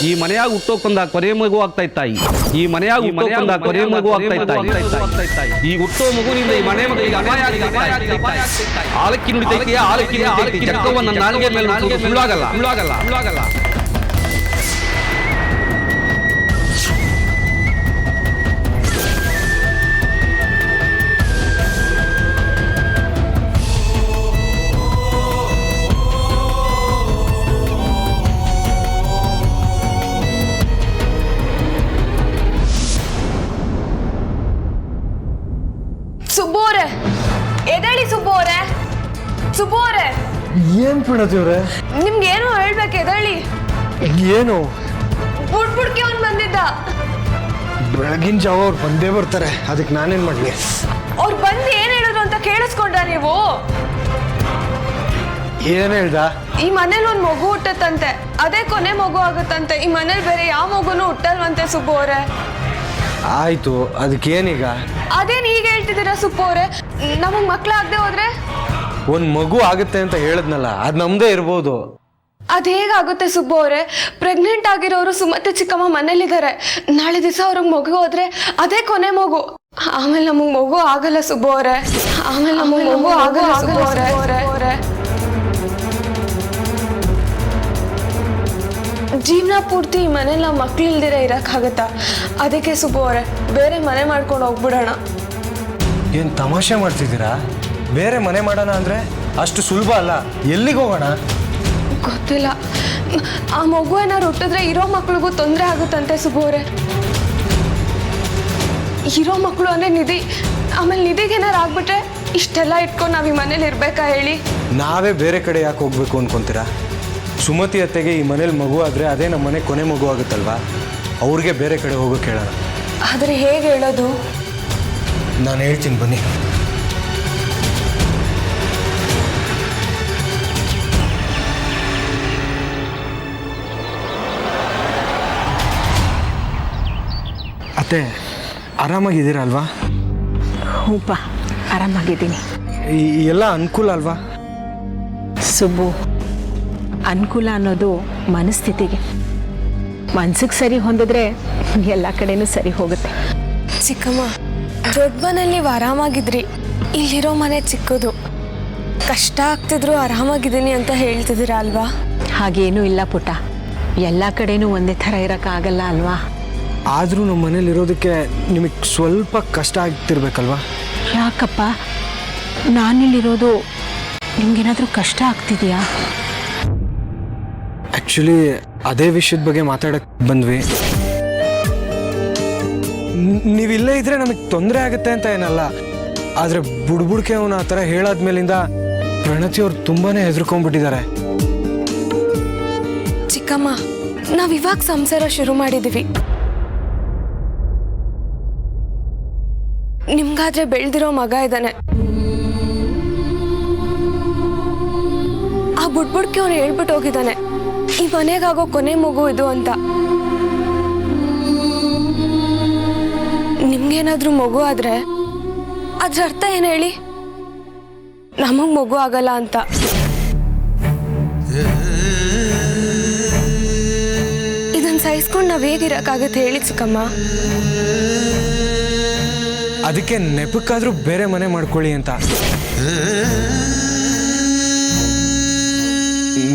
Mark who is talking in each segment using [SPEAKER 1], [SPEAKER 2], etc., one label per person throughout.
[SPEAKER 1] ಈ ಮನೆಯಾಗ ಹುಟ್ಟೋಕೊಂದ ಕೊನೆ ಮಗು ಆಗ್ತಾ ಇತ್ತಾಯಿ. ಈ ಮನೆಯಾಗ ಹುಟ್ಟೋಕೊಂದ ಕೊನೆ ಮಗು ಆಗ್ತಾ ಇತ್ತಾಯಿ. ಈ ಹುಟ್ಟೋ ಮಗುವಿನಿಂದ ಈ ಮನೆ ಮಗಳಿಗೆ ಅಪಾಯ ಆಲಕ್ಕಿ ನುಡಿತೈತಿ, ಆಲಕ್ಕಿ ಚಕ್ಕವನ್ನ ನಾಲ್ಗೆ ಮೇಲೆ ಸುಳ್ಳಾಗಲ್ಲ.
[SPEAKER 2] ಸುಬ್ಬೋರೆ ಎದಳಿ ಸುಬ್ಬೋರೆ ಸುಬ್ಬೋರೆ
[SPEAKER 3] ಏನ್ ಪ್ರಣತಿ ಅವ್ರೆ?
[SPEAKER 2] ನಿಮ್ಗೆ ಏನೋ ಹೇಳ್ಬೇಕು ಎದಳಿ.
[SPEAKER 3] ಏನು?
[SPEAKER 2] ಬುಡ್ಬುಡ್ಕೆ ಅವ್ನು ಬಂದಿದ್ದ.
[SPEAKER 3] ಬೆಳಗಿನ ಜಾವ ಅವ್ರು ಬಂದೇ ಬರ್ತಾರೆ, ಅದಕ್ಕೆ ನಾನೇನ್ ಮಾಡ್ಲಿ?
[SPEAKER 2] ಅವ್ರು ಬಂದು ಏನ್ ಹೇಳಿದ್ರು ಅಂತ ಕೇಳಿಸ್ಕೊಂಡ್ರ ನೀವು?
[SPEAKER 3] ಏನ್ ಹೇಳ್ದ?
[SPEAKER 2] ಈ ಮನೇಲಿ ಒಂದ್ ಮಗು ಹುಟ್ಟತ್ತಂತೆ, ಅದೇ ಕೊನೆ ಮಗು ಆಗುತ್ತಂತೆ. ಈ ಮನೇಲಿ ಬೇರೆ ಯಾವ ಮಗುನು ಹುಟ್ಟಲ್ವಂತೆ ಸುಬ್ಬೋರೆ.
[SPEAKER 3] ಆಯ್ತು, ಅದಕ್ಕೇನೀಗ?
[SPEAKER 2] ಅದೇನ್ ಈಗ ಹೇಳ್ತಿದ್ದೀರಾ ಸುಬ್ಬೋರೆ? ನಮಗ್ ಮಕ್ಳಾಗದೆ ಹೋದ್ರೆ?
[SPEAKER 3] ಒಂದ್ ಮಗು ಆಗುತ್ತೆ ಅಂತ ಹೇಳದ್ನಲ್ಲ, ಅದ್ ನಮ್ದೇ ಇರ್ಬೋದು.
[SPEAKER 2] ಅದ್ ಹೇಗಾಗುತ್ತೆ ಸುಬ್ಬವ್ರೆ? ಪ್ರೆಗ್ನೆಂಟ್ ಆಗಿರೋರು ಸುಮತ್ತೆ ಚಿಕ್ಕಮ್ಮ ಮನೇಲಿದ್ದಾರೆ. ನಾಳೆ ದಿವಸ ಅವ್ರಿಗೆ ಮಗು ಹೋದ್ರೆ ಅದೇ ಕೊನೆ ಮಗು. ಆಮೇಲೆ ನಮಗ್ ಮಗು ಆಗಲ್ಲ ಸುಬ್ಬವ್ರೆ. ಜೀವನ ಪೂರ್ತಿ ಈ ಮನೇಲಿ ನಾವು ಮಕ್ಳು ಇಲ್ದಿರ ಇರಕ್ಕಾಗತ್ತಾ? ಅದಕ್ಕೆ ಸುಬ್ಬವ್ರೆ ಬೇರೆ ಮನೆ ಮಾಡ್ಕೊಂಡು ಹೋಗ್ಬಿಡೋಣ.
[SPEAKER 3] ಏನ್ ತಮಾಷೆ ಮಾಡ್ತಿದ್ದೀರಾ? ಬೇರೆ ಮನೆ ಮಾಡೋಣ ಅಂದ್ರೆ ಅಷ್ಟು ಸುಲಭ ಅಲ್ಲ. ಎಲ್ಲಿಗೆ ಹೋಗೋಣ?
[SPEAKER 2] ಗೊತ್ತಿಲ್ಲ. ಆ ಮಗು ಏನಾರು ಹುಟ್ಟಿದ್ರೆ ಇರೋ ಮಕ್ಳಿಗೂ ತೊಂದರೆ ಆಗುತ್ತಂತೆ ಸುಬ್ಬವ್ರೆ. ಇರೋ ಮಕ್ಕಳು ಅಂದ್ರೆ ನಿಧಿ. ಆಮೇಲೆ ನಿಧಿಗೆ ಏನಾರು ಆಗ್ಬಿಟ್ರೆ ಇಷ್ಟೆಲ್ಲ ಇಟ್ಕೊಂಡು ನಾವ್ ಈ ಮನೇಲಿ ಇರ್ಬೇಕಾ ಹೇಳಿ?
[SPEAKER 3] ನಾವೇ ಬೇರೆ ಕಡೆ ಯಾಕೆ ಹೋಗ್ಬೇಕು ಅನ್ಕೊಂತೀರಾ? ಸುಮತಿ ಅತ್ತೆಗೆ ಈ ಮನೇಲಿ ಮಗು ಆದ್ರೆ ಅದೇ ನಮ್ಮ ಮನೆ ಕೊನೆ ಮಗು ಆಗುತ್ತಲ್ವಾ? ಅವ್ರಿಗೆ ಬೇರೆ ಕಡೆ ಹೋಗೋಕೆ ಹೇಳೋಣ.
[SPEAKER 2] ಆದ್ರೆ ಹೇಗೆ ಹೇಳೋದು?
[SPEAKER 3] ನಾನು ಹೇಳ್ತೀನಿ ಬನ್ನಿ. ಅತ್ತೆ, ಆರಾಮಾಗಿದ್ದೀರಾ ಅಲ್ವಾ?
[SPEAKER 4] ಹೂಪ, ಆರಾಮಾಗಿದ್ದೀನಿ.
[SPEAKER 3] ಎಲ್ಲ ಅನುಕೂಲ ಅಲ್ವಾ?
[SPEAKER 4] ಸುಬ್ಬು, ಅನುಕೂಲ ಅನ್ನೋದು ಮನಸ್ಥಿತಿಗೆ. ಮನ್ಸಿಗೆ ಸರಿ ಹೊಂದಿದ್ರೆ ಎಲ್ಲ ಕಡೆನೂ ಸರಿ ಹೋಗುತ್ತೆ.
[SPEAKER 2] ಚಿಕ್ಕಮ್ಮ, ದೊಡ್ಡ ಮನೇಲಿ ನೀವು ಆರಾಮಾಗಿದ್ರಿ. ಇಲ್ಲಿರೋ ಮನೆ ಚಿಕ್ಕದು. ಕಷ್ಟ ಆಗ್ತಿದ್ರು ಆರಾಮಾಗಿದ್ದೀನಿ ಅಂತ ಹೇಳ್ತಿದ್ದೀರಾ ಅಲ್ವಾ?
[SPEAKER 4] ಹಾಗೇನೂ ಇಲ್ಲ ಪುಟ್ಟ. ಎಲ್ಲ ಕಡೆನೂ ಒಂದೇ ಥರ ಇರೋಕ್ಕಾಗಲ್ಲ ಅಲ್ವಾ?
[SPEAKER 3] ಆದರೂ ನಮ್ಮ ಮನೇಲಿ ಇರೋದಕ್ಕೆ ನಿಮಗೆ ಸ್ವಲ್ಪ ಕಷ್ಟ ಆಗ್ತಿರ್ಬೇಕಲ್ವಾ?
[SPEAKER 4] ಯಾಕಪ್ಪ, ನಾನಿಲ್ಲಿರೋದು ನಿಮ್ಗೇನಾದರೂ ಕಷ್ಟ ಆಗ್ತಿದೆಯಾ?
[SPEAKER 3] ಆ್ಯಕ್ಚುಲಿ ಅದೇ ವಿಷಯದ ಬಗ್ಗೆ ಮಾತಾಡಕ್ಕೆ ಬಂದ್ವಿ. ನೀವಿಲ್ಲೇ ಇದ್ರೆ ನಮಗೆ ತೊಂದರೆ ಆಗುತ್ತೆ ಅಂತ ಏನಲ್ಲ. ಆದರೆ ಬುಡ್ಬುಡ್ಕೆ ಅವನು ಆ ಥರ ಹೇಳಾದ್ಮೇಲಿಂದ ಪ್ರಣತಿಯವ್ರು ತುಂಬಾ ಹೆದರ್ಕೊಂಡ್ಬಿಟ್ಟಿದ್ದಾರೆ.
[SPEAKER 2] ಚಿಕ್ಕಮ್ಮ, ನಾವ್ ಇವಾಗ ಸಂಸಾರ ಶುರು ಮಾಡಿದೀವಿ. ನಿಮ್ಗಾದ್ರೆ ಬೆಳೆದಿರೋ ಮಗ ಇದ್ದಾನೆ. ಆ ಬುಡ್ಬುಡ್ಕೆ ಅವ್ನು ಹೇಳ್ಬಿಟ್ಟು ಹೋಗಿದ್ದಾನೆ, ಈ ಮನೆಗಾಗೋ ಕೊನೆ ಮಗು ಇದು ಅಂತ. ನಿಮ್ಗೇನಾದ್ರೂ ಮಗು ಆದ್ರೆ ಅದ್ರ ಅರ್ಥ ಏನ್ ಹೇಳಿ? ನಮಗ್ ಮಗು ಆಗಲ್ಲ ಅಂತ. ಇದನ್ನ ಸಹಿಸ್ಕೊಂಡು ನಾವ್ ಹೇಗಿರಕ್ಕಾಗತ್ತೆ ಹೇಳಿ ಚಿಕ್ಕಮ್ಮ?
[SPEAKER 3] ಅದಕ್ಕೆ ನೆಪಕ್ಕಾದ್ರೂ ಬೇರೆ ಮನೆ ಮಾಡ್ಕೊಳ್ಳಿ ಅಂತ.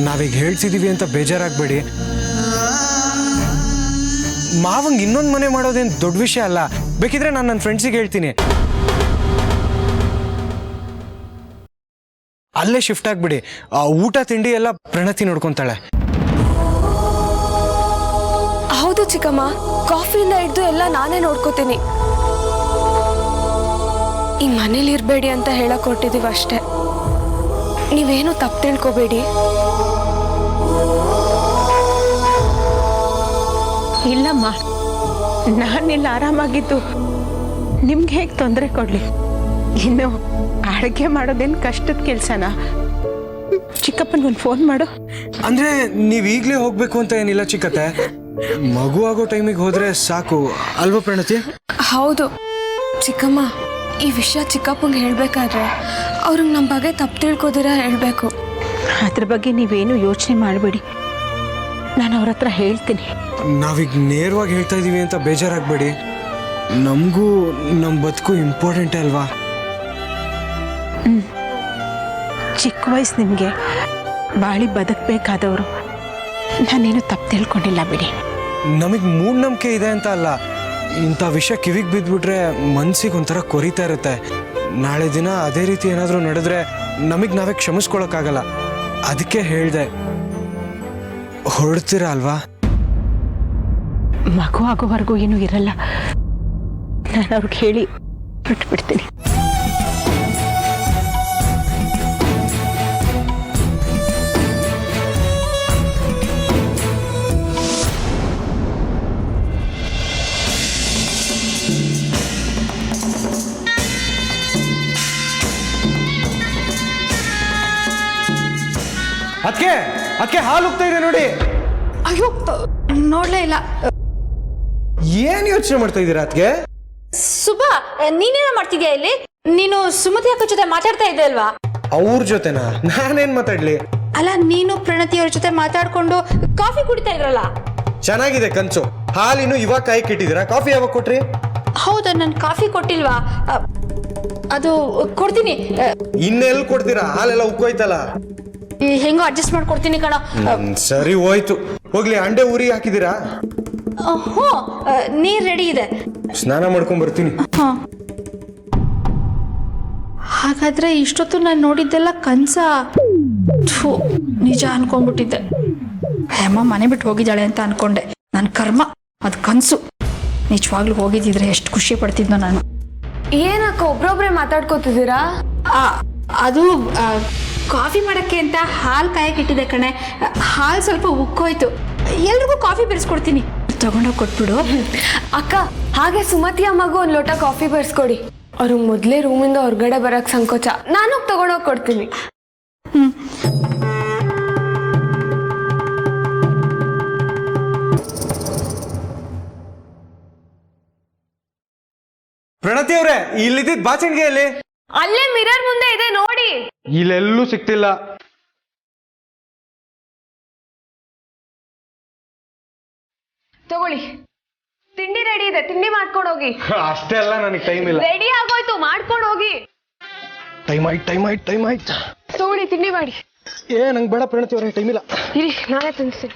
[SPEAKER 3] ನಾವೀಗ ಹೇಳ್ತಿದೀವಿ ಅಂತ ಬೇಜಾರಾಗಬೇಡಿ. ಮಾವಂಗೆ ಇನ್ನೊಂದು ಮನೆ ಮಾಡೋದೇನು ದೊಡ್ಡ ವಿಷಯ ಅಲ್ಲ. ಬೇಕಿದ್ರೆ ನಾನು ನನ್ನ ಫ್ರೆಂಡ್ಸಿಗೆ ಹೇಳ್ತೀನಿ, ಅಲ್ಲೇ ಶಿಫ್ಟ್ ಆಗ್ಬಿಡಿ. ಊಟ ತಿಂಡಿ ಎಲ್ಲ ಪ್ರಣತಿ ನೋಡ್ಕೊಂತಾಳೆ.
[SPEAKER 2] ಹೌದು ಚಿಕ್ಕಮ್ಮ, ಕಾಫಿಯಿಂದ ಹಿಡ್ದು ಎಲ್ಲ ನಾನೇ ನೋಡ್ಕೋತೀನಿ. ಈ ಮನೇಲಿ ಇರ್ಬೇಡಿ ಅಂತ ಹೇಳಕ್ ಹೊರಟಿದೀವಿ ಅಷ್ಟೇ. ನೀವೇನು ತಪ್ಪು ತಿಳ್ಕೊಬೇಡಿ.
[SPEAKER 4] ಇಲ್ಲಮ್ಮ, ನಾನಿಲ್ಲ ಆರಾಮಾಗಿದ್ದು ನಿಮ್ಗೆ ಹೇಗೆ ತೊಂದರೆ ಕೊಡಲಿ? ಇನ್ನು ಅಡುಗೆ ಮಾಡೋದೇನು ಕಷ್ಟದ ಕೆಲಸನಾ? ಚಿಕ್ಕಪ್ಪನಿಗೊಂದು ಫೋನ್ ಮಾಡು.
[SPEAKER 3] ಅಂದ್ರೆ ನೀವು ಈಗಲೇ ಹೋಗ್ಬೇಕು ಅಂತ ಏನಿಲ್ಲ ಚಿಕ್ಕತ್ತೆ. ಮಗು ಆಗೋ ಟೈಮಿಗೆ ಹೋದ್ರೆ ಸಾಕು ಅಲ್ವಾ ಪ್ರಣತಿ?
[SPEAKER 2] ಹೌದು ಚಿಕ್ಕಮ್ಮ, ಈ ವಿಷಯ ಚಿಕ್ಕಪ್ಪಂಗೆ ಹೇಳ್ಬೇಕಾದ್ರೆ ಅವ್ರಿಗೆ ನಮ್ಮ ಬಗ್ಗೆ ತಪ್ಪು ತಿಳ್ಕೋದಿರ ಹೇಳ್ಬೇಕು.
[SPEAKER 4] ಅದ್ರ ಬಗ್ಗೆ ನೀವೇನು ಯೋಚನೆ ಮಾಡಬೇಡಿ. ನಾನು ಅವ್ರ ಹತ್ರ ಹೇಳ್ತೀನಿ.
[SPEAKER 3] ನಾವೀಗ ನೇರವಾಗಿ ಹೇಳ್ತಾ ಇದೀವಿ ಅಂತ ಬೇಜಾರಾಗಬೇಡಿ. ನಮಗೂ ನಮ್ಮ ಬದುಕು ಇಂಪಾರ್ಟೆಂಟೇ ಅಲ್ವಾ?
[SPEAKER 4] ಚಿಕ್ಕ ವಯಸ್ಸು ನಿಮಗೆ ಬಾಳಿ ಬದುಕಬೇಕಾದವರು. ನಾನೇನು ತಪ್ಪು ತಿಳ್ಕೊಂಡಿಲ್ಲ ಬಿಡಿ.
[SPEAKER 3] ನಮಗೆ ಮೂಢನಂಬಿಕೆ ಇದೆ ಅಂತ ಅಲ್ಲ, ಇಂಥ ವಿಷಯ ಕಿವಿಗೆ ಬಿದ್ದುಬಿಟ್ರೆ ಮನ್ಸಿಗೆ ಒಂಥರ ಕೊರಿತಾ ಇರುತ್ತೆ. ನಾಳೆ ದಿನ ಅದೇ ರೀತಿ ಏನಾದರೂ ನಡೆದ್ರೆ ನಮಗೆ ನಾವೇ ಕ್ಷಮಿಸ್ಕೊಳಕ್ಕಾಗಲ್ಲ. ಅದಕ್ಕೆ ಹೇಳಿದೆ, ಹೊರಡ್ತೀರಾ ಅಲ್ವಾ?
[SPEAKER 4] ಮಗು ಆಗೋವರೆಗೂ ಏನೂ ಇರಲ್ಲ. ನಾನು ಅವ್ರಿಗೆ ಹೇಳಿ ಬಿಟ್ಬಿಡ್ತೀನಿ.
[SPEAKER 3] ಅದಕ್ಕೆ ಹಾಲು ಹೋಗ್ತಾ ಇದೆ ನೋಡಿ.
[SPEAKER 2] ಅಯ್ಯೋ ನೋಡ್ಲೇ ಇಲ್ಲ.
[SPEAKER 3] ಏನ್ ಯೋಚನೆ ಮಾಡ್ತಾ ಇದ್ದೀರಾ? ಅದಕ್ಕೆ
[SPEAKER 5] ಸುಬಾ, ನೀನೇನ ಮಾಡ್ತಿದ್ಯಾ ಇಲ್ಲಿ? ನೀನು ಸುಮತಿ ಅಕ್ಕ ಜೊತೆ ಮಾತಾಡ್ತಾ ಇದ್ದೆ ಅಲ್ವಾ?
[SPEAKER 3] ಅವ್ರ ಜೊತೆನಾ? ನಾನೇನ್ ಮಾತಾಡ್ಲಿ?
[SPEAKER 5] ಅಲ್ಲ, ನೀನು ಪ್ರಣತಿ ಅವ್ರ ಜೊತೆ ಮಾತಾಡ್ಕೊಂಡು ಕಾಫಿ ಕುಡಿತಾ ಇದ್ರಲ್ಲ.
[SPEAKER 3] ಚೆನ್ನಾಗಿದೆ ಕನ್ಸು. ಹಾಲಿನ್ನು ಇವಾಗ ಕಾಯಿ ಇಟ್ಟಿದ್ದೀರಾ, ಕಾಫಿ ಯಾವಾಗ ಕೊಟ್ರಿ?
[SPEAKER 5] ಹೌದಾ, ನನ್ ಕಾಫಿ ಕೊಟ್ಟಿಲ್ವಾ? ಅದು ಕೊಡ್ತೀನಿ.
[SPEAKER 3] ಇನ್ನೆಲ್ಲಿ ಕೊಡ್ತೀರಾ? ಹಾಲೆಲ್ಲ ಉಕ್ಕೋಯ್ತಲ್ಲ.
[SPEAKER 5] ಹೆಂಗೋ ಅಡ್ಜಸ್ಟ್ ಮಾಡ್ಕೊಡ್ತೀನಿ ಕಣ.
[SPEAKER 3] ಸರಿ ಹೋಯ್ತು, ಹೋಗ್ಲಿ. ಅಂಡೆ ಊರಿಗೆ ಹಾಕಿದ್ದೀರಾ?
[SPEAKER 5] ಹ್ಞೂ, ನೀರ್ ರೆಡಿ ಇದೆ.
[SPEAKER 3] ಸ್ನಾನ ಮಾಡ್ಕೊಂಡ್ ಬರ್ತೀನಿ.
[SPEAKER 5] ಹಾಗಾದ್ರೆ ಇಷ್ಟೊತ್ತು ನಾನು ನೋಡಿದ್ದೆಲ್ಲ ಕನ್ಸ? ಥೂ, ನಿಜ ಅನ್ಕೊಂಡ್ಬಿಟ್ಟಿದ್ದೆ. ಅಮ್ಮ ಮನೆ ಬಿಟ್ಟು ಹೋಗಿದ್ದಾಳೆ ಅಂತ ಅನ್ಕೊಂಡೆ. ನನ್ನ ಕರ್ಮ, ಅದು ಕನ್ಸು. ನಿಜವಾಗ್ಲೂ ಹೋಗಿದ್ದಿದ್ರೆ ಎಷ್ಟು ಖುಷಿ ಪಡ್ತಿದ್ನೋ ನಾನು.
[SPEAKER 2] ಏನಕ್ಕ ಒಬ್ರೊಬ್ರೆ ಮಾತಾಡ್ಕೋತಿದ್ದೀರಾ?
[SPEAKER 5] ಅದು ಕಾಫಿ ಮಾಡಕ್ಕೆ ಅಂತ ಹಾಲು ಕಾಯಕ್ಕೆ ಇಟ್ಟಿದೆ ಕಣೆ. ಹಾಲು ಸ್ವಲ್ಪ ಉಕ್ಕೋಯ್ತು. ಎಲ್ರಿಗೂ ಕಾಫಿ ಬೆರೆಸ್ಕೊಡ್ತೀನಿ, ತಗೊಂಡೋಗಿ ಕೊಟ್ಬಿಡು.
[SPEAKER 2] ಅಕ್ಕ, ಹಾಗೆ ಸುಮತಿ ಅಮ್ಮಗೂ ಒಂದು ಲೋಟ ಕಾಫಿ ಬರ್ಸ್ಕೊಡಿ. ಅವ್ರಿಗೆ ಮೊದಲೇ ರೂಮಿಂದ ಹೊರಗಡೆ ಬರಕ್ ಸಂಕೋಚ. ನಾನು ತಗೊಂಡೋಗಿ ಕೊಡ್ತೀನಿ.
[SPEAKER 3] ಪ್ರಣತಿ ಅವ್ರೆ, ಇಲ್ಲಿದ್ದ ಬಾಚಣಿಗೆ ಅಲ್ಲಿ
[SPEAKER 2] ಅಲ್ಲೇ ಮಿರರ್ ಮುಂದೆ ಇದೆ ನೋಡಿ.
[SPEAKER 3] ಇಲ್ಲೆಲ್ಲೂ ಸಿಕ್ತಿಲ್ಲ.
[SPEAKER 2] ತಗೊಳ್ಳಿ, ತಿಂಡಿ ರೆಡಿ ಇದೆ, ತಿಂಡಿ ಮಾಡ್ಕೊಂಡು ಹೋಗಿ.
[SPEAKER 3] ಅಷ್ಟೇ ಅಲ್ಲ, ನನಗೆ ಟೈಮ್ ಇಲ್ಲ.
[SPEAKER 2] ರೆಡಿ ಆಗೋಯ್ತು, ಮಾಡ್ಕೊಂಡು ಹೋಗಿ.
[SPEAKER 3] ಟೈಮ್ ಆಯ್ತು.
[SPEAKER 2] ತಗೊಳ್ಳಿ, ತಿಂಡಿ ಮಾಡಿ.
[SPEAKER 3] ನಂಗೆ ಬೇಡ ಪ್ರಣತಿ ಅವ್ರೆ, ಟೈಮ್ ಇಲ್ಲ.
[SPEAKER 2] ಇರಿ, ನಾನೇ ತಿನ್ನಿಸ್ತೀನಿ.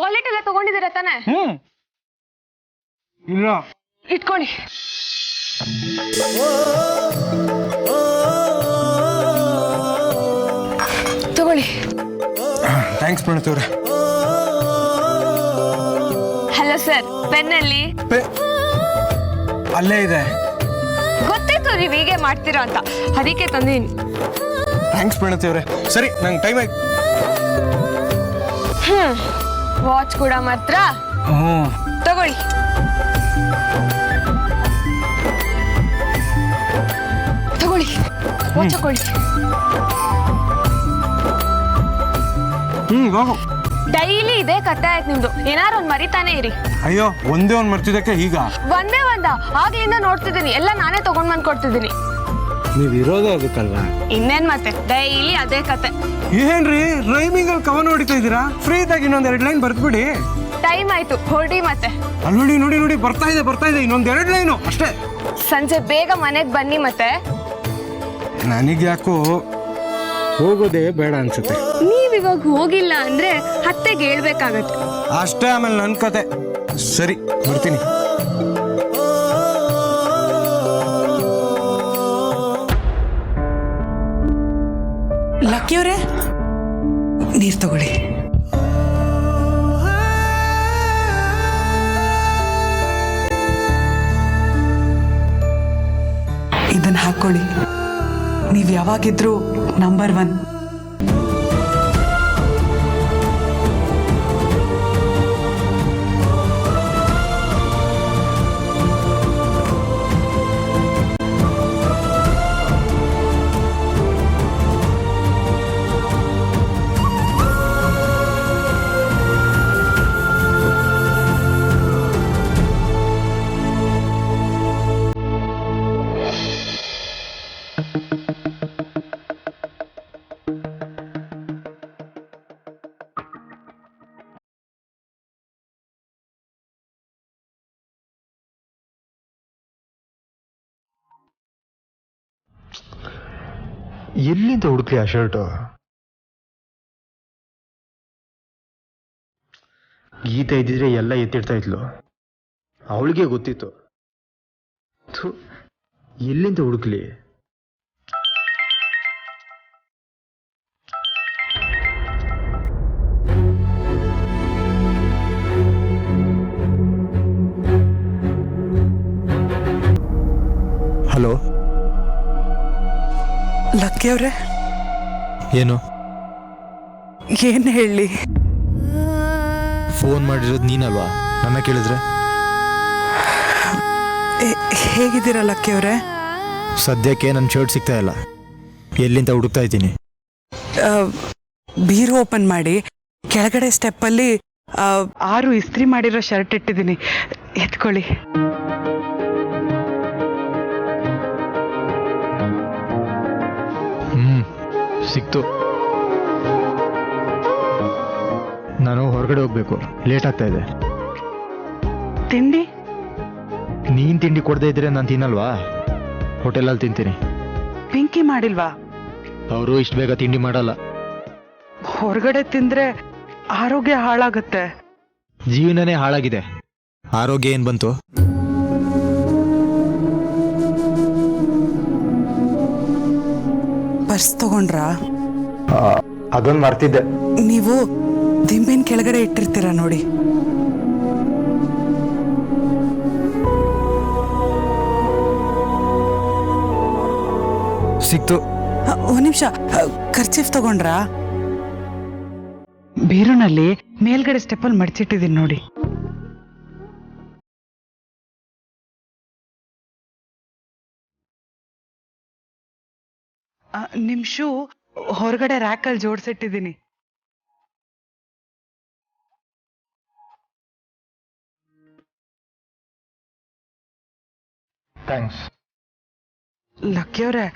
[SPEAKER 2] ವಾಲೆಟ್ ಎಲ್ಲ ತಗೊಂಡಿದ್ದೀರಾ ತಾನೆ?
[SPEAKER 3] ಇಲ್ಲ.
[SPEAKER 2] ಇಟ್ಕೊಳ್ಳಿ. ತಗೊಳ್ಳಿ.
[SPEAKER 3] ಥ್ಯಾಂಕ್ಸ್ ಪ್ರಣತಿ ಅವ್ರೆ.
[SPEAKER 2] ಹಲೋ ಸರ್, ಪೆನ್ನಲ್ಲಿ
[SPEAKER 3] ಅಲ್ಲೇ ಇದೆ.
[SPEAKER 2] ಗೊತ್ತಾಯ್ತು ನೀವು ಹೀಗೆ ಮಾಡ್ತೀರಾ ಅಂತ, ಅದಕ್ಕೆ ತಂದೀನಿ.
[SPEAKER 3] ಥ್ಯಾಂಕ್ಸ್ ಪ್ರಣತಿ ಅವ್ರೆ. ಸರಿ, ನಂಗೆ ಟೈಮ್ ಆಯ್ತು.
[SPEAKER 2] ವಾಚ್ ಕೂಡ ಮಾತ್ರ ತಗೊಳ್ಳಿ. ತಗೊಳ್ಳಿ, ವಾಚ್ ತಗೊಳ್ಳಿ. ಡೈಲಿ ಇದೇ ಕತೆ ಆಯ್ತು ನಿಮ್ದು. ಏನಾರು ಒಂದ್ ಮರಿತಾನೆ ಇರಿ.
[SPEAKER 3] ಅಯ್ಯೋ, ಒಂದೇ ಒಂದ್ ಮರ್ತಿದ್ದಕ್ಕೆ ಈಗ
[SPEAKER 2] ಒಂದೇ ಆಗ್ಲಿಂದ ನೋಡ್ತಿದ್ದೀನಿ. ಎಲ್ಲ ನಾನೇ ತಗೊಂಡ್ ಬಂದ್ ಕೊಡ್ತಿದ್ದೀನಿ.
[SPEAKER 3] ನೀವ್ ಇರೋದೇ ಅದಕ್ಕಲ್ವಾ?
[SPEAKER 2] ಇನ್ನೇನ್ ಮತ್ತೆ, ಡೈಲಿ ಅದೇ ಕತೆ.
[SPEAKER 3] ಏನ್ರಿ ರೈಮಿಂಗ್ ಅಲ್ಲಿ ಕವನ ಹೊಡಿತಾ ಇದ್ದೀರಾ? ಫ್ರೀ ಇದ್ದಾಗ ಇನ್ನೊಂದ್ 2 ಲೈನ್ ಬರ್ದ್ಬಿಡಿ.
[SPEAKER 2] ಟೈಮ್ ಆಯ್ತು, ಹೊರಡಿ ಮತ್ತೆ.
[SPEAKER 3] ಅಲ್ಲಿ ನೋಡಿ ಬರ್ತಾ ಇದೆ. ಇನ್ನೊಂದ್ 2 ಲೈನು ಅಷ್ಟೇ.
[SPEAKER 2] ಸಂಜೆ ಬೇಗ ಮನೆಗ್ ಬನ್ನಿ ಮತ್ತೆ.
[SPEAKER 3] ನನಗೆ ಯಾಕೋ ಹೋಗೋದೇ ಬೇಡ ಅನ್ಸುತ್ತೆ.
[SPEAKER 2] ನೀವ್ ಇವಾಗ ಹೋಗಿಲ್ಲ ಅಂದ್ರೆ ಅತ್ತೆಗೆ ಹೇಳ್ಬೇಕಾಗತ್ತೆ.
[SPEAKER 3] ಅಷ್ಟೇ, ಆಮೇಲೆ ನನ್ ಕತೆ. ಸರಿ, ಬರ್ತೀನಿ.
[SPEAKER 6] ಲಕ್ಕಿಯವರೇ, ನೀರು ತಗೊಳ್ಳಿ. ಇದನ್ನ ಹಾಕೊಳ್ಳಿ. ನೀವು ಯಾವಾಗಿದ್ರೂ ನಂಬರ್ 1.
[SPEAKER 7] ಎಲ್ಲಿಂದ ಹುಡುಕ್ಲಿ ಆ ಶರ್ಟು? ಗೀತಾ ಇದ್ದಿದ್ರೆ ಎಲ್ಲ ಎತ್ತಿಡ್ತಾ ಇದ್ಲು. ಅವಳಿಗೆ ಗೊತ್ತಿತ್ತು. ಥು, ಎಲ್ಲಿಂದ ಹುಡುಕ್ಲಿ? ಹಲೋ,
[SPEAKER 6] ಲಕ್ಕಿ ಅವ್ರೆ,
[SPEAKER 7] ಏನು?
[SPEAKER 6] ಏನು ಹೇಳಿ?
[SPEAKER 7] ಫೋನ್ ಮಾಡಿರೋದು ನೀನಲ್ವಾ? ನನ್ನ ಕೇಳಿದ್ರೆ
[SPEAKER 6] ಹೇಗಿದ್ದೀರಾ ಲಕ್ಕಿ ಅವ್ರೆ?
[SPEAKER 7] ಸದ್ಯಕ್ಕೆ ನನ್ನ ಶರ್ಟ್ ಸಿಗ್ತಾ ಇಲ್ಲ. ಎಲ್ಲಿಂದ ಹುಡುಕ್ತಾ ಇದ್ದೀನಿ.
[SPEAKER 6] ಬೀರು ಓಪನ್ ಮಾಡಿ ಕೆಳಗಡೆ ಸ್ಟೆಪ್ಪಲ್ಲಿ 6 ಇಸ್ತ್ರಿ ಮಾಡಿರೋ ಶರ್ಟ್ ಇಟ್ಟಿದ್ದೀನಿ, ಎತ್ಕೊಳ್ಳಿ.
[SPEAKER 7] ಸಿಕ್ತು. ನಾನು ಹೊರಗಡೆ ಹೋಗ್ಬೇಕು, ಲೇಟ್ ಆಗ್ತಾ ಇದೆ.
[SPEAKER 6] ತಿಂಡಿ?
[SPEAKER 7] ನೀನ್ ತಿಂಡಿ ಕೊಡದೇ ಇದ್ರೆ ನಾನು ತಿನ್ನಲ್ವಾ? ಹೋಟೆಲಲ್ಲಿ ತಿಂತೀನಿ.
[SPEAKER 6] ಪಿಂಕಿ ಮಾಡಿಲ್ವಾ?
[SPEAKER 7] ಅವರು ಇಷ್ಟು ಬೇಗ ತಿಂಡಿ ಮಾಡಲ್ಲ.
[SPEAKER 6] ಹೊರಗಡೆ ತಿಂದ್ರೆ ಆರೋಗ್ಯ ಹಾಳಾಗತ್ತೆ.
[SPEAKER 7] ಜೀವನನೇ ಹಾಳಾಗಿದೆ, ಆರೋಗ್ಯ ಏನ್ ಬಂತು?
[SPEAKER 6] ಪರ್ಸ್ ತಗೊಂಡ್ರಾ?
[SPEAKER 7] ಅದೊಂದು ಮರ್ತಿದ್ದೆ.
[SPEAKER 6] ನೀವು ದಿಂಬಿನ ಕೆಳಗಡೆ ಇಟ್ಟಿರ್ತೀರಾ ನೋಡಿ.
[SPEAKER 7] ಸಿಕ್ತು.
[SPEAKER 6] ಒಂದ್ ನಿಮಿಷ, ಖರ್ಚೀಫ್ ತಗೊಂಡ್ರಾ? ಬೀರುನಲ್ಲಿ ಮೇಲ್ಗಡೆ ಸ್ಟೆಪ್ಪಲ್ಲಿ ಮಡ್ಚಿಟ್ಟಿದ್ದೀನಿ ನೋಡಿ. ನಿಮ್ ಶೂ ಹೊರಗಡೆ ರ್ಯಾಕಲ್ಲಿ ಜೋಡಿಸಿಟ್ಟಿದ್ದೀನಿ.
[SPEAKER 7] ಥ್ಯಾಂಕ್ಸ್.
[SPEAKER 6] ಲಕ್ಕಿಯವ್ರೆ,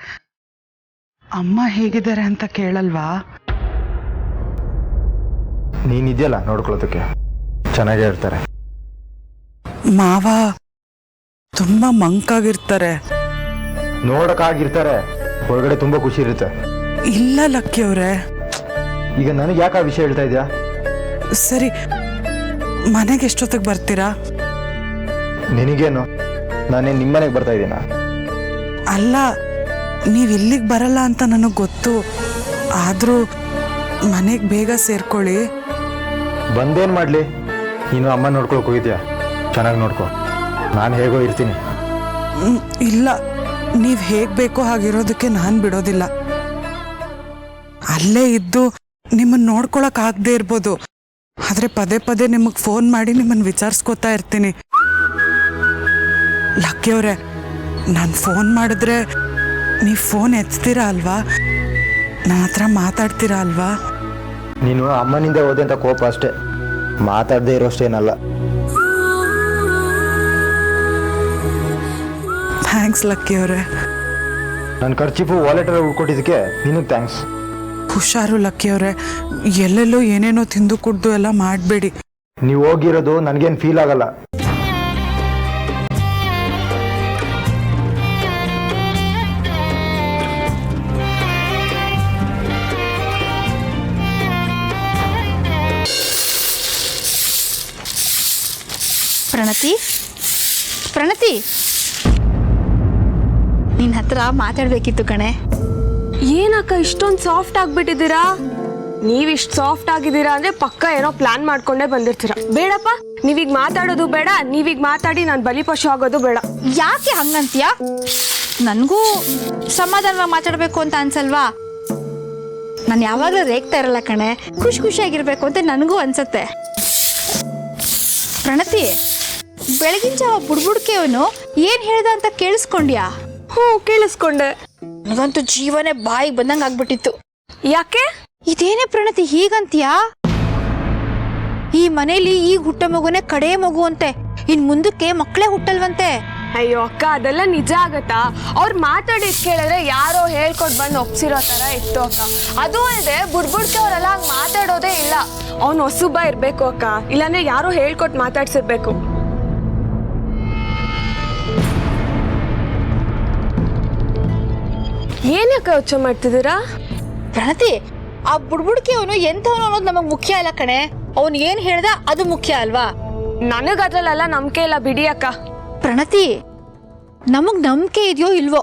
[SPEAKER 6] ಅಮ್ಮ ಹೇಗಿದ್ದಾರೆ ಅಂತ ಕೇಳಲ್ವಾ?
[SPEAKER 7] ನೀನಿದೆಯಲ್ಲ ನೋಡ್ಕೊಳ್ಳೋದಕ್ಕೆ, ಚೆನ್ನಾಗೇ ಇರ್ತಾರೆ.
[SPEAKER 6] ಮಾವ ತುಂಬಾ ಮಂಕಾಗಿರ್ತಾರೆ.
[SPEAKER 7] ನೋಡಕ್ಕಾಗಿರ್ತಾರೆ, ಹೊರಗಡೆ ತುಂಬಾ ಖುಷಿ ಇರುತ್ತೆ.
[SPEAKER 6] ಇಲ್ಲ ಲಕ್ಕಿಯವ್ರೆ.
[SPEAKER 7] ಈಗ ನನಗೆ ಯಾಕೆ ಆ ವಿಷಯ ಹೇಳ್ತಾ ಇದ್ಯಾ?
[SPEAKER 6] ಸರಿ, ಮನೆಗೆ ಎಷ್ಟೊತ್ತಿಗೆ ಬರ್ತೀರಾ?
[SPEAKER 7] ನಿನಗೇನು, ನಾನೇ ನಿಮ್ಮನೆಗೆ ಬರ್ತಾ ಇದ್ದೀನ?
[SPEAKER 6] ಅಲ್ಲ, ನೀವು ಇಲ್ಲಿಗೆ ಬರಲ್ಲ ಅಂತ ನನಗೆ ಗೊತ್ತು. ಆದರೂ ಮನೆಗೆ ಬೇಗ ಸೇರ್ಕೊಳ್ಳಿ.
[SPEAKER 7] ಬಂದೇನು ಮಾಡಲಿ? ನೀನು ಅಮ್ಮ ನೋಡ್ಕೊಳಕ್ಕೆ ಹೋಗಿದ್ಯಾ? ಚೆನ್ನಾಗಿ ನೋಡ್ಕೊ, ನಾನು ಹೇಗೋ ಇರ್ತೀನಿ.
[SPEAKER 6] ಇಲ್ಲ, ನೀವು ಹೇಗೆ ಬೇಕೋ ಹಾಗಿರೋದಕ್ಕೆ ನಾನು ಬಿಡೋದಿಲ್ಲ. ಅಲ್ಲೇ ಇದ್ದು ನಿಮ್ಮನ್ನು ನೋಡ್ಕೊಳಕ್ ಆಗದೆ ಇರ್ಬೋದು, ಆದರೆ ಪದೇ ಪದೇ ನಿಮಗೆ ಫೋನ್ ಮಾಡಿ ನಿಮ್ಮನ್ನು ವಿಚಾರಿಸ್ಕೋತಾ ಇರ್ತೀನಿ. ಲಕ್ಕಿಯವ್ರೆ, ನಾನು ಫೋನ್ ಮಾಡಿದ್ರೆ ನೀವು ಫೋನ್ ಎತ್ತೀರಾ ಅಲ್ವಾ? ನನ್ನ ಹತ್ರ ಮಾತಾಡ್ತೀರಾ ಅಲ್ವಾ?
[SPEAKER 7] ನೀನು ಅಮ್ಮನಿಂದ ಹೋದೆ ಅಂತ ಕೋಪ ಅಷ್ಟೇ, ಮಾತಾಡದೆ ಇರೋಷ್ಟೇನಲ್ಲ.
[SPEAKER 6] ಥ್ಯಾಂಕ್ಸ್ ಲಕ್ಕಿಯವ್ರೆ.
[SPEAKER 7] ನನ್ನ ಖರ್ಚಿಪು ವಾಲೆಟಲ್ಲಿ ಉಳ್ಕೊಟ್ಟಿದ್ದಕ್ಕೆ ನಿನಗೆ ಥ್ಯಾಂಕ್ಸ್.
[SPEAKER 6] ಹುಷಾರು ಲಕ್ಕಿಯವ್ರೆ, ಎಲ್ಲೆಲ್ಲೋ ಏನೇನೋ ತಿಂದು ಕುಡ್ದು ಎಲ್ಲ ಮಾಡಬೇಡಿ.
[SPEAKER 7] ನೀವು ಹೋಗಿರೋದು ನನಗೇನು ಫೀಲ್ ಆಗಲ್ಲ.
[SPEAKER 5] ಪ್ರಣತಿ, ನಿನ್ನ ಹತ್ರ ಮಾತಾಡ್ಬೇಕಿತ್ತು ಕಣೆ.
[SPEAKER 2] ಏನಕ್ಕ ಇಷ್ಟೊಂದು ಸಾಫ್ಟ್ ಆಗ್ಬಿಟ್ಟಿದ್ದೀರಾ? ನೀವಿಷ್ಟು ಸಾಫ್ಟ್ ಆಗಿದ್ದೀರಾ ಅಂದ್ರೆ ಪಕ್ಕ ಏನೋ ಪ್ಲಾನ್ ಮಾಡ್ಕೊಂಡೇ ಬಂದಿರ್ತೀರಾ. ಬೇಡಪ್ಪ, ನೀವೀಗ ಮಾತಾಡೋದು ಬೇಡ, ನೀವೀಗ ಮಾತಾಡಿ ನಾನು ಬಲಿಪಶು ಆಗೋದು ಬೇಡ.
[SPEAKER 5] ಯಾಕೆ ಹಂಗಂತೀಯ? ನನಗೂ ಸಮಾಧಾನವಾಗಿ ಮಾತಾಡಬೇಕು ಅಂತ ಅನ್ಸಲ್ವಾ? ನಾನು ಯಾವಾಗಲೂ ರೇಗ್ತಾ ಇರಲ್ಲ ಕಣೆ, ಖುಷಿಯಾಗಿರ್ಬೇಕು ಅಂತ ನನಗೂ ಅನ್ಸತ್ತೆ. ಪ್ರಣತಿ, ಬೆಳಗಿನ ಜಾವ ಬುಡ್ಬುಡ್ಕೆ ಅವನು ಏನ್ ಹೇಳ್ದ ಅಂತ ಕೇಳಿಸ್ಕೊಂಡ್ಯಾ?
[SPEAKER 2] ಹ್ಞೂ, ಕೇಳಿಸ್ಕೊಂಡೆ.
[SPEAKER 5] ನನಗಂತೂ ಜೀವನೇ ಬಾಯಿಗೆ ಬಂದಂಗೆ ಆಗ್ಬಿಟ್ಟಿತ್ತು.
[SPEAKER 2] ಯಾಕೆ?
[SPEAKER 5] ಇದೇನೇ ಪ್ರಣತಿ ಹೀಗಂತೀಯಾ? ಈ ಮನೇಲಿ ಈಗ ಹುಟ್ಟ ಮಗುನೇ ಕಡೇ ಮಗು ಅಂತೆ, ಇನ್ ಮುಂದಕ್ಕೆ ಮಕ್ಕಳೇ ಹುಟ್ಟಲ್ವಂತೆ.
[SPEAKER 2] ಅಯ್ಯೋ ಅಕ್ಕ, ಅದೆಲ್ಲ ನಿಜ ಆಗತ್ತಾ? ಅವ್ರು ಮಾತಾಡಿದ್ ಕೇಳಿದ್ರೆ ಯಾರೋ ಹೇಳ್ಕೊಟ್ ಬಂದು ಒಪ್ಸಿರೋ ತರ ಇತ್ತು ಅಕ್ಕ. ಅದು ಅಲ್ಲದೆ ಬುಡ್ಬುಡ್ಕೆ ಅವರೆಲ್ಲ ಹಂಗ್ ಮಾತಾಡೋದೇ ಇಲ್ಲ. ಅವ್ನು ಹೊಸುಬ ಇರ್ಬೇಕು ಅಕ್ಕ, ಇಲ್ಲಾಂದ್ರೆ ಯಾರೋ ಹೇಳ್ಕೊಟ್ ಮಾತಾಡ್ಸಿರ್ಬೇಕು. ಏನಕ್ಕೆ ಯೋಚನೆ ಮಾಡ್ತಿದ್ದೀರಾ?
[SPEAKER 5] ಪ್ರಣತಿ, ಆ ಬುಡ್ಬುಡ್ಕಿ ಅವನು ಎಂಥವನು ಅನ್ನೋದು ನಮಗ್ ಮುಖ್ಯ ಅಲ್ಲ ಕಣೆ. ಅವನು ಏನ್ ಹೇಳ್ದ ಅದು ಮುಖ್ಯ ಅಲ್ವಾ?
[SPEAKER 2] ನನಗ್ ಅದ್ರಲ್ಲೆಲ್ಲ ನಂಬಿಕೆ ಇಲ್ಲ ಬಿಡಿ ಅಕ್ಕ.
[SPEAKER 5] ಪ್ರಣತಿ, ನಮಗ್ ನಂಬಿಕೆ ಇದೆಯೋ ಇಲ್ವೋ,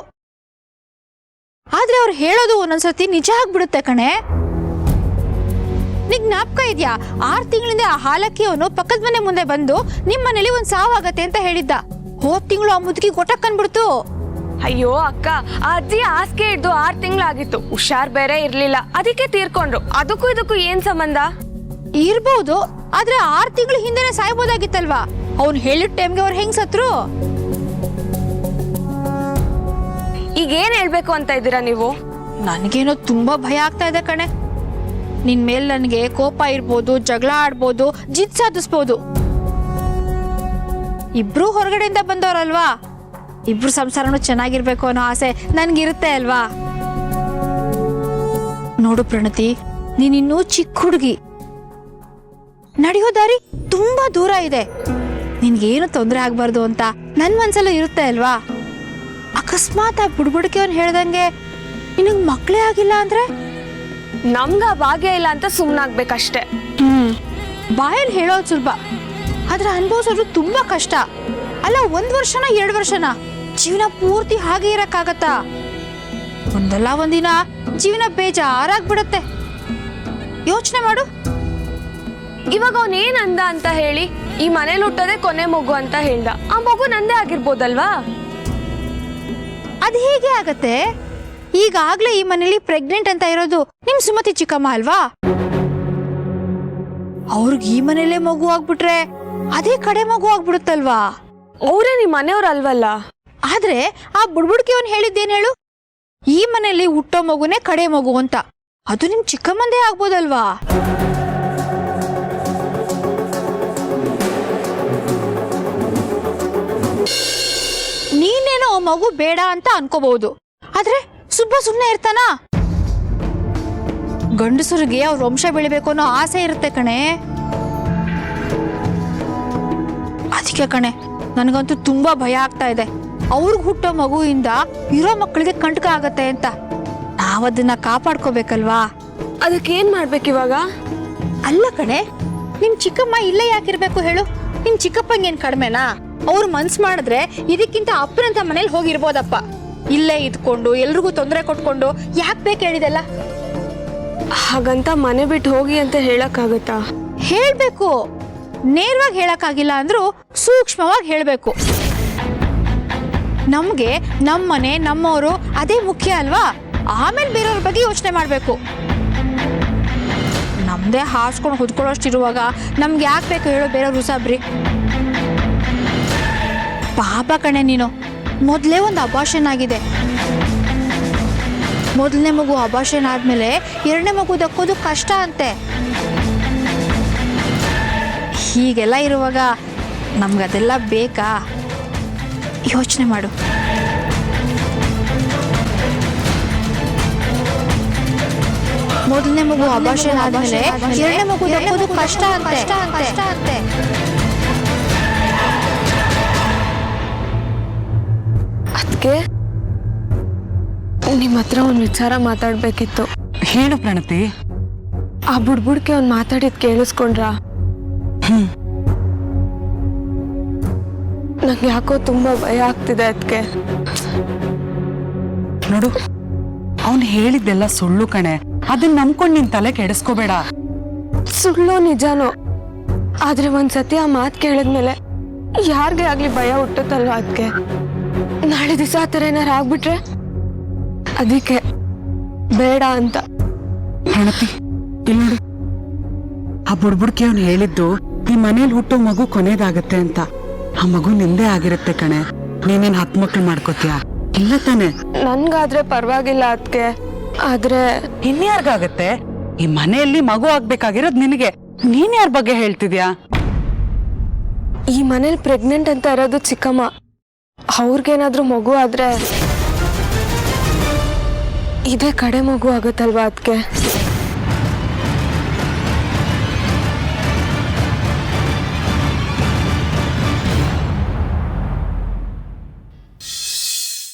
[SPEAKER 5] ಆದ್ರೆ ಅವ್ರು ಹೇಳೋದು ಒಂದೊಂದ್ಸತಿ ನಿಜ ಆಗ್ಬಿಡುತ್ತೆ ಕಣೆ. ನಿಗ್ ಜ್ಞಾಪಕ ಇದ್ಯಾ? 6 ತಿಂಗಳಿಂದ ಆ ಹಾಲಕ್ಕಿ ಅವನು ಪಕ್ಕದ ಮನೆ ಮುಂದೆ ಬಂದು ನಿಮ್ ಮನೇಲಿ ಒಂದ್ ಸಾವಾಗತ್ತೆ ಅಂತ ಹೇಳಿದ್ದ. ಹೋದ್ ತಿಂಗಳು ಆ ಮುದುಕಿ ಗೊಟ್ಟಕ್ಕನ್ಬಿಡ್ತು.
[SPEAKER 2] ಅಯ್ಯೋ ಅಕ್ಕ, ಆ ಅಜ್ಜಿ ಹಾಸಿಗೆ ಹಿಡ್ದು 6 ತಿಂಗಳಾಗಿತ್ತು. ಹುಷಾರ್ ಬೇರೆ ಇರ್ಲಿಲ್ಲ, ಅದಕ್ಕೆ ತೀರ್ಕೊಂಡ್ರು. ಅದಕ್ಕೂ ಇದಕ್ಕೂ ಏನ್ ಸಂಬಂಧ?
[SPEAKER 5] ಇರ್ಬೋದು, ಆದ್ರೆ 6 ತಿಂಗಳು ಹಿಂದೆನೆ ಸಾಯ್ಬೋದಾಗಿತ್ತಲ್ವಾ? ಅವ್ನು ಹೇಳಿದ ಟೈಮ್ಗೆ ಅವ್ರು ಹೆಂಗ್ ಸತ್ರು?
[SPEAKER 2] ಈಗ ಏನ್ ಹೇಳ್ಬೇಕು ಅಂತ ಇದ್ದೀರಾ ನೀವು?
[SPEAKER 5] ನನ್ಗೇನೋ ತುಂಬಾ ಭಯ ಆಗ್ತಾ ಇದೆ ಕಣೆ. ನಿನ್ ಮೇಲ್ ನನ್ಗೆ ಕೋಪ ಇರ್ಬೋದು, ಜಗಳ ಆಡ್ಬೋದು, ಜಿದ್ ಸಾಧಿಸ್ಬೋದು. ಇಬ್ರು ಹೊರಗಡೆಯಿಂದ ಬಂದವ್ರಲ್ವಾ, ಇಬ್ರು ಸಂಸಾರನು ಚೆನ್ನಾಗಿರ್ಬೇಕು ಅನ್ನೋ ಆಸೆ ನನ್ಗಿರುತ್ತೆ ಅಲ್ವಾ? ನೋಡು ಪ್ರಣತಿ, ನೀನಿನ್ನೂ ಚಿಕ್ಕ ಹುಡುಗಿ, ನಡೆಯೋ ದಾರಿ ತುಂಬಾ ದೂರ ಇದೆ. ನಿನ್ಗೇನು ತೊಂದರೆ ಆಗ್ಬಾರ್ದು ಅಂತ ನನ್ ಮನ್ಸಲ್ಲೂ ಇರುತ್ತೆ ಅಲ್ವಾ? ಅಕಸ್ಮಾತ್ ಆ ಬುಡ್ಬುಡ್ಕೆ ಅವ್ನು ಹೇಳ್ದಂಗೆ ನಿನಗ್ ಮಕ್ಳೇ ಆಗಿಲ್ಲ ಅಂದ್ರೆ?
[SPEAKER 2] ನಮ್ಗ ಭಾಗ್ಯ ಇಲ್ಲ ಅಂತ ಸುಮ್ನಾಗ್ಬೇಕಷ್ಟೇ.
[SPEAKER 5] ಬಾಯಲ್ಲಿ ಹೇಳೋದು ಸುಲಭ, ಆದ್ರೆ ಅನುಭವಿಸೋದು ತುಂಬಾ ಕಷ್ಟ ಅಲ್ಲ. 1 ವರ್ಷನ 2 ವರ್ಷನ ಜೀವನ ಪೂರ್ತಿ ಹಾಗೆ ಇರಕ್ಕಾಗತ್ತಾ? ಒಂದಲ್ಲ ಒಂದಿನ ಜೀವನ ಬೇಜಾರಾಗ್ಬಿಡತ್ತೆ. ಯೋಚನೆ ಮಾಡು.
[SPEAKER 2] ಇವಾಗ ಅವನ್ ಏನ್ ಅಂದ ಅಂತ ಹೇಳಿ? ಈ ಮನೇಲಿ ಹುಟ್ಟೋದೇ ಕೊನೆ ಮಗು ಅಂತ ಹೇಳ್ದ. ಆ ಮಗು ನಂದೇ ಆಗಿರ್ಬೋದಲ್ವಾ?
[SPEAKER 5] ಅದ್ ಹೇಗೆ ಆಗತ್ತೆ? ಈಗಾಗ್ಲೇ ಈ ಮನೇಲಿ ಪ್ರೆಗ್ನೆಂಟ್ ಅಂತ ಇರೋದು ನಿಮ್ ಸುಮತಿ ಚಿಕ್ಕಮ್ಮ ಅಲ್ವಾ? ಅವ್ರಿಗೆ ಈ ಮನೇಲೆ ಮಗು ಆಗ್ಬಿಟ್ರೆ ಅದೇ ಕಡೆ ಮಗು ಆಗ್ಬಿಡುತ್ತಲ್ವಾ?
[SPEAKER 2] ಅವ್ರೇ ನಿಮ್ ಮನೆಯವ್ರ ಅಲ್ವಲ್ಲ?
[SPEAKER 5] ಆದ್ರೆ ಆ ಬುಡ್ಬುಡ್ಕಿ ಅವ್ನು ಹೇಳಿದ್ದೇನ್ ಹೇಳು? ಈ ಮನೆಯಲ್ಲಿ ಹುಟ್ಟೋ ಮಗುನೇ ಕಡೆ ಮಗು ಅಂತ. ಅದು ನಿಮ್ ಚಿಕ್ಕಮ್ಮಂದೇ ಆಗ್ಬೋದಲ್ವಾ? ನೀನೇನೋ ಮಗು ಬೇಡ ಅಂತ ಅನ್ಕೋಬಹುದು, ಆದ್ರೆ ಸುಬ್ಬ ಸುಮ್ನೆ ಇರ್ತಾನ? ಗಂಡಸರಿಗೆ ಅವ್ರ ವಂಶ ಬೆಳಿಬೇಕು ಅನ್ನೋ ಆಸೆ ಇರುತ್ತೆ ಕಣೆ. ಅದಕ್ಕೆ ಕಣೆ ನನಗಂತೂ ತುಂಬಾ ಭಯ ಆಗ್ತಾ ಇದೆ. ಅವ್ರಿಗೆ ಹುಟ್ಟೋ ಮಗುವಿಂದ ಇರೋ ಮಕ್ಕಳಿಗೆ ಕಂಟಕ ಆಗತ್ತೆ ಅಂತ. ನಾವದನ್ನ ಕಾಪಾಡ್ಕೋಬೇಕಲ್ವಾ?
[SPEAKER 2] ಅದಕ್ಕೆ ಏನ್ ಮಾಡ್ಬೇಕಿವಾಗ?
[SPEAKER 5] ಅಲ್ಲ ಕಣೆ, ನಿಮ್ ಚಿಕ್ಕಮ್ಮ ಇಲ್ಲೇ ಯಾಕಿರ್ಬೇಕು ಹೇಳು? ನಿಮ್ ಚಿಕ್ಕಪ್ಪಂಗೇನ್ ಕಡಿಮೆನಾ? ಅವ್ರು ಮನ್ಸ್ ಮಾಡಿದ್ರೆ ಇದಕ್ಕಿಂತ ಅಪ್ಪನಂತ ಮನೇಲಿ ಹೋಗಿರ್ಬೋದಪ್ಪ. ಇಲ್ಲೇ ಇದ್ಕೊಂಡು ಎಲ್ರಿಗೂ ತೊಂದರೆ ಕೊಟ್ಕೊಂಡು ಯಾಕೆ ಬೇಕು ಹೇಳಿದೆಲ್ಲ?
[SPEAKER 2] ಹಾಗಂತ ಮನೆ ಬಿಟ್ಟು ಹೋಗಿ ಅಂತ ಹೇಳಕ್ಕಾಗತ್ತಾ?
[SPEAKER 5] ಹೇಳ್ಬೇಕು. ನೇರವಾಗಿ ಹೇಳಕ್ಕಾಗಿಲ್ಲ ಅಂದ್ರೂ ಸೂಕ್ಷ್ಮವಾಗಿ ಹೇಳ್ಬೇಕು. ನಮ್ಗೆ ನಮ್ಮನೆ ನಮ್ಮವರು ಅದೇ ಮುಖ್ಯ ಅಲ್ವಾ? ಆಮೇಲೆ ಬೇರೆಯವ್ರ ಬಗ್ಗೆ ಯೋಚನೆ ಮಾಡ್ಬೇಕು. ನಮ್ದೇ ಹಾಸ್ಕೊಂಡು ಹೊದ್ಕೊಳ್ಳೋಷ್ಟಿರುವಾಗ ನಮ್ಗೆ ಯಾಕೆ ಬೇಕು ಹೇಳೋ ಬೇರೆಯವ್ರು ಉಸಾಬ್ರಿ? ಪಾಪ ಕಣೆ ನೀನು, ಮೊದಲೇ ಒಂದು ಅಬಾರ್ಷನ್ ಆಗಿದೆ. ಮೊದಲನೇ ಮಗು ಅಬಾರ್ಷನ್ ಆದ್ಮೇಲೆ 2ನೇ ಮಗು ದಕ್ಕೋದು ಕಷ್ಟ ಅಂತೆ. ಹೀಗೆಲ್ಲ ಇರುವಾಗ ನಮ್ಗದೆಲ್ಲ ಬೇಕಾ? ಯೋಚನೆ ಮಾಡು. ಮೊದಲನೇ ಮಗು ಅಬಾರ್ಷನ್ ಆದ್ಮೇಲೆ 2ನೇ ಮಗು ದಕ್ಕೋದು ಕಷ್ಟ ಅಂತೆ.
[SPEAKER 2] ಅದಕ್ಕೆ ನಿಮ್ಮ ಹತ್ರ ಒಂದು ವಿಚಾರ ಮಾತಾಡ್ಬೇಕಿತ್ತು.
[SPEAKER 6] ಹೇಳು ಪ್ರಣತಿ.
[SPEAKER 2] ಆ ಬುಡ್ಬುಡ್ಕೆ ಅವ್ನು ಮಾತಾಡಿದ್ ಕೇಳಿಸ್ಕೊಂಡ್ರ? ನಂಗೆ ಯಾಕೋ ತುಂಬಾ ಭಯ ಆಗ್ತಿದೆ. ಅದಕ್ಕೆ
[SPEAKER 6] ನೋಡು, ಅವನು ಹೇಳಿದ್ದೆಲ್ಲ ಸುಳ್ಳು ಕಣೆ. ಅದನ್ನ ನಂಬ್ಕೊಂಡು ನಿನ್ ತಲೆ ಕೆಡಿಸ್ಕೋಬೇಡ.
[SPEAKER 2] ಸುಳ್ಳು ನಿಜಾನೋ, ಆದ್ರೆ ಒಂದ್ಸತಿ ಆ ಮಾತು ಕೇಳಿದ್ಮೇಲೆ ಯಾರಿಗೆ ಆಗ್ಲಿ ಭಯ ಹುಟ್ಟುತ್ತಲ್ವ? ಅದಕ್ಕೆ ನಾಳೆ ದಿವಸ ಆ ಥರ ಏನಾರು ಆಗ್ಬಿಟ್ರೆ ಅದಕ್ಕೆ ಬೇಡ ಅಂತ.
[SPEAKER 6] ಪ್ರಣತಿ, ಇಲ್ಲಿ ನೋಡು, ಆ ಬುಡ್ಬುಡ್ಕೆ ಅವನು ಹೇಳಿದ್ದು ಈ ಮನೇಲಿ ಹುಟ್ಟೋ ಮಗು ಕೊನೆದಾಗತ್ತೆ ಅಂತ. ಆ ಮಗು ನಿಂದೆ ಆಗಿರುತ್ತೆ ಕಣೆ. ನೀನೇನ್ 10 ಮಕ್ಳು ಮಾಡ್ಕೋತೀಯ? ಇಲ್ಲ ತಾನೆ?
[SPEAKER 2] ನನ್ಗಾದ್ರೆ ಪರವಾಗಿಲ್ಲ ಅದಕ್ಕೆ, ಆದ್ರೆ
[SPEAKER 6] ಇನ್ಯಾರ್ಗಾಗತ್ತೆ? ಈ ಮನೆಯಲ್ಲಿ ಮಗು ಆಗ್ಬೇಕಾಗಿರೋದ್ ನಿನಗೆ. ನೀನ್ ಯಾರ ಬಗ್ಗೆ ಹೇಳ್ತಿದ್ಯಾ?
[SPEAKER 2] ಈ ಮನೇಲಿ ಪ್ರೆಗ್ನೆಂಟ್ ಅಂತ ಇರೋದು ಚಿಕ್ಕಮ್ಮ. ಅವ್ರಿಗೇನಾದ್ರೂ ಮಗು ಆದ್ರೆ ಇದೇ ಕಡೆ ಮಗು ಆಗುತ್ತಲ್ವಾ? ಅದಕ್ಕೆ